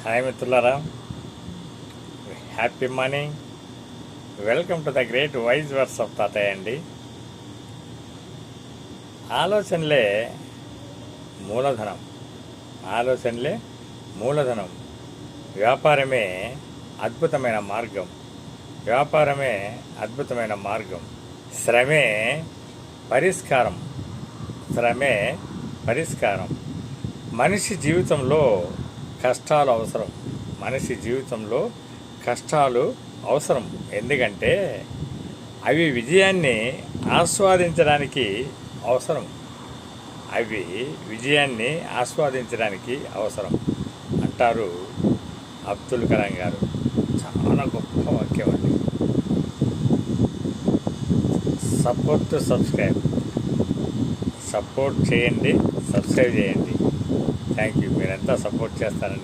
Hi మిత్రులారా, happy morning. Welcome to the great wise words of తాతయ్య అండి. ఆలోచనలే మూలధనం, ఆలోచనలే మూలధనం. వ్యాపారమే అద్భుతమైన మార్గం, వ్యాపారమే అద్భుతమైన మార్గం. శ్రమే పరిష్కారం, శ్రమే పరిష్కారం. మనిషి జీవితంలో కష్టాలు అవసరం, మనిషి జీవితంలో కష్టాలు అవసరం. ఎందుకంటే అవి విజయాన్ని ఆస్వాదించడానికి అవసరం, అవి విజయాన్ని ఆస్వాదించడానికి అవసరం అంటారు అబ్దుల్ కలాం గారు. చాలా గొప్ప వాక్యం అండి. సపోర్ట్ చేయండి, సబ్స్క్రైబ్ చేయండి. Thank you. మీరంతా సపోర్ట్ చేస్తారని